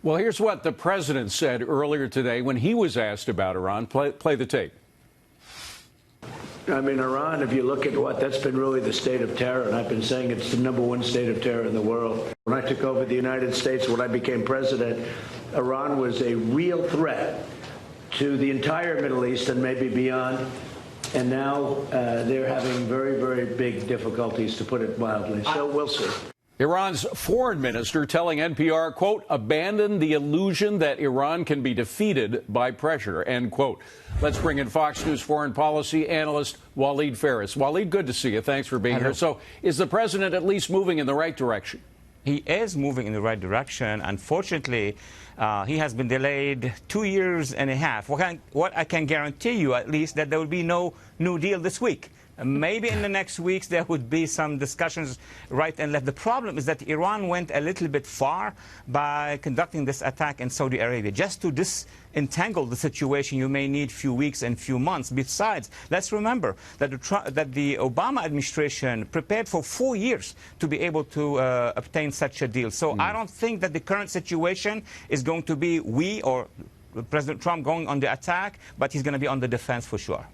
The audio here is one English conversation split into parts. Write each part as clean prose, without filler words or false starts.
Well, here's what the president said earlier today when he was asked about Iran. Play the tape. I mean, Iran, if you look at that's been really the state of terror, and I've been saying it's the #1 state of terror in the world. When I took over the United States, when I became president, Iran was a real threat to the entire Middle East and maybe beyond. And now they're having very, very big difficulties, to put it mildly. So we'll see. Iran's foreign minister telling NPR, quote, abandon the illusion that Iran can be defeated by pressure, end quote. Let's bring in Fox News foreign policy analyst Walid Phares. Walid, good to see you. Thanks for being here. So is the president at least moving in the right direction? He is moving in the right direction. Unfortunately, he has been delayed 2 years and a half. What I can guarantee you, at least, that there will be no new deal this week. Maybe in the next weeks there would be some discussions right and left. The problem is that Iran went a little bit far by conducting this attack in Saudi Arabia. Just to disentangle the situation, you may need few weeks and few months. Besides, let's remember that the Obama administration prepared for 4 years to be able to obtain such a deal. So I don't think that the current situation is going to be we or President Trump going on the attack, but he's going to be on the defense for sure.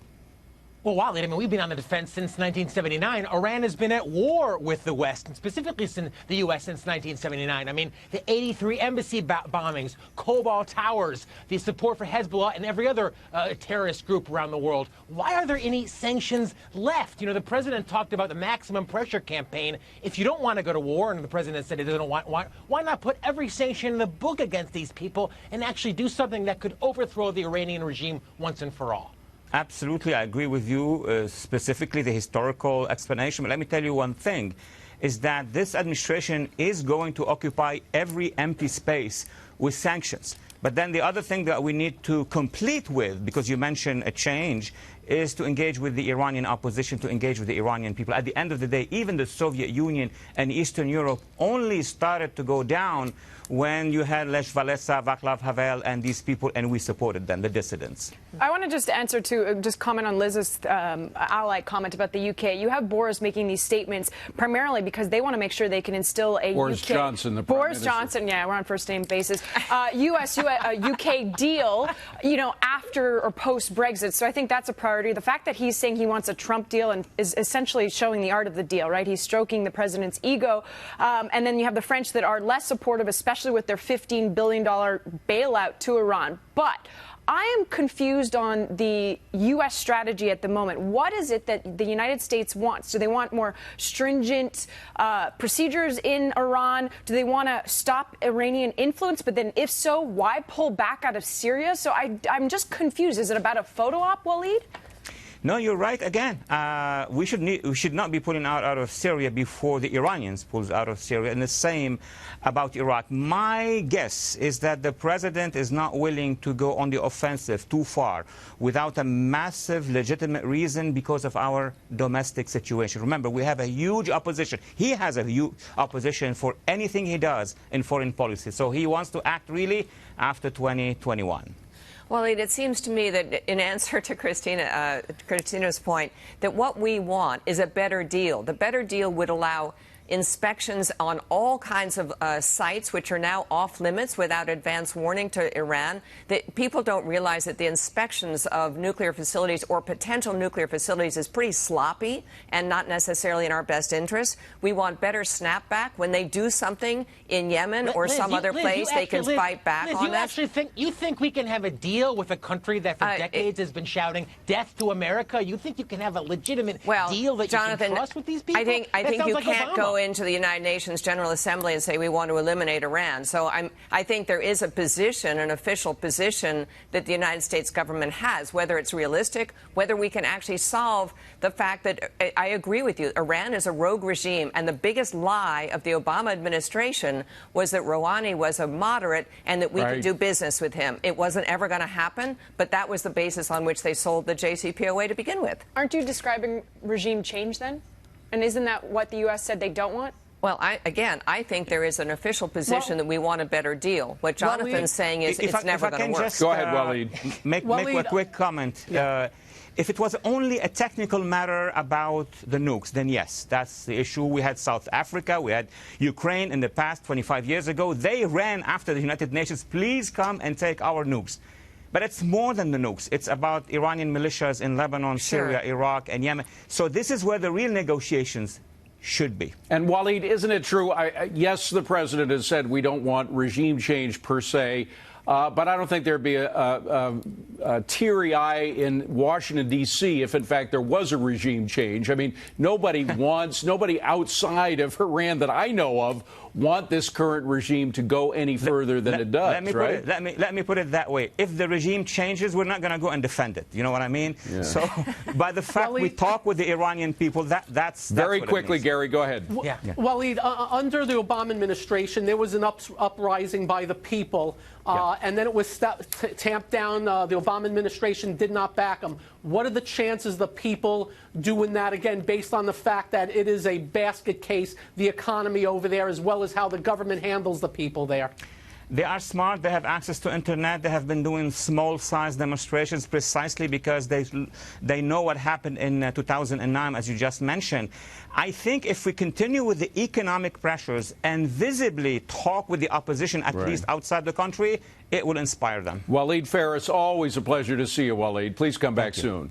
Well, Walid, I mean, we've been on the defense since 1979. Iran has been at war with the West, and specifically since the U.S. since 1979. I mean, the 83 embassy bombings, Cobalt Towers, the support for Hezbollah and every other terrorist group around the world. Why are there any sanctions left? You know, the president talked about the maximum pressure campaign. If you don't want to go to war, and the president said he doesn't want, why not put every sanction in the book against these people and actually do something that could overthrow the Iranian regime once and for all? Absolutely, I agree with you, specifically the historical explanation. But let me tell you one thing, is that this administration is going to occupy every empty space with sanctions. But then the other thing that we need to complete with, because you mentioned a change, is to engage with the Iranian opposition, to engage with the Iranian people. At the end of the day, even the Soviet Union and Eastern Europe only started to go down when you had Lech Walesa, Václav Havel, and these people, and we supported them, the dissidents. I want to just answer to just comment on Liz's ally comment about the UK. You have Boris making these statements primarily because they want to make sure they can instill a Boris Johnson, the Prime Minister. Johnson, yeah, we're on first name basis. UK deal, you know, after or post Brexit. So I think that's a priority. The fact that he's saying he wants a Trump deal and is essentially showing the art of the deal, right? He's stroking the president's ego. And then you have the French that are less supportive, especially with their $15 billion bailout to Iran. But I am confused on the U.S. strategy at the moment. What is it that the United States wants? Do they want more stringent procedures in Iran? Do they want to stop Iranian influence? But then if so, why pull back out of Syria? So I'm just confused. Is it about a photo op, Walid? No, you're right again. We should not be pulling out of Syria before the Iranians pulls out of Syria, and the same about Iraq. My guess is that the president is not willing to go on the offensive too far without a massive legitimate reason because of our domestic situation. Remember, we have a huge opposition. He has a huge opposition for anything he does in foreign policy. So he wants to act really after 2021. Well, it seems to me that in answer to Christina's point, that what we want is a better deal. The better deal would allow inspections on all kinds of sites which are now off limits without advance warning to Iran. That people don't realize that the inspections of nuclear facilities or potential nuclear facilities is pretty sloppy and not necessarily in our best interest. We want better snapback. When they do something in Yemen or some other place, they can fight back on that. You think we can have a deal with a country that for decades has been shouting death to America? You think you can have a legitimate deal that you can trust with these people? I think you can't go into the United Nations General Assembly and say we want to eliminate Iran. So I think there is a position, an official position that the United States government has, whether it's realistic, whether we can actually solve the fact that I agree with you. Iran is a rogue regime, and the biggest lie of the Obama administration was that Rouhani was a moderate and that we could do business with him. It wasn't ever going to happen, but that was the basis on which they sold the JCPOA to begin with. Aren't you describing regime change then? And isn't that what the U.S. said they don't want? Well, I think there is an official position that we want a better deal. What Jonathan's saying is it's never going to work. Go ahead, Walid. Make a quick comment. Yeah. If it was only a technical matter about the nukes, then yes, that's the issue. We had South Africa, we had Ukraine in the past 25 years ago. They ran after the United Nations, please come and take our nukes. But it's more than the nukes. It's about Iranian militias in Lebanon, Syria, Iraq, and Yemen. So this is where the real negotiations should be. And Walid, isn't it true? Yes, the president has said we don't want regime change per se. But I don't think there'd be a teary eye in Washington, D.C. if, in fact, there was a regime change. I mean, nobody outside of Iran that I know of want this current regime to go any further than it does, right? Let me put it that way. If the regime changes, we're not going to go and defend it. You know what I mean? Yeah. So by the fact we talk with the Iranian people, that's very quickly, Gary, go ahead. Yeah. Walid, under the Obama administration, there was an uprising by the people, and then it was tamped down. The Obama administration did not back them. What are the chances the people doing that again, based on the fact that it is a basket case, the economy over there, as well as how the government handles the people there? They are smart. They have access to internet. They have been doing small-sized demonstrations precisely because they know what happened in 2009, as you just mentioned. I think if we continue with the economic pressures and visibly talk with the opposition, at least outside the country, it will inspire them. Walid Phares, always a pleasure to see you, Walid. Please come back soon.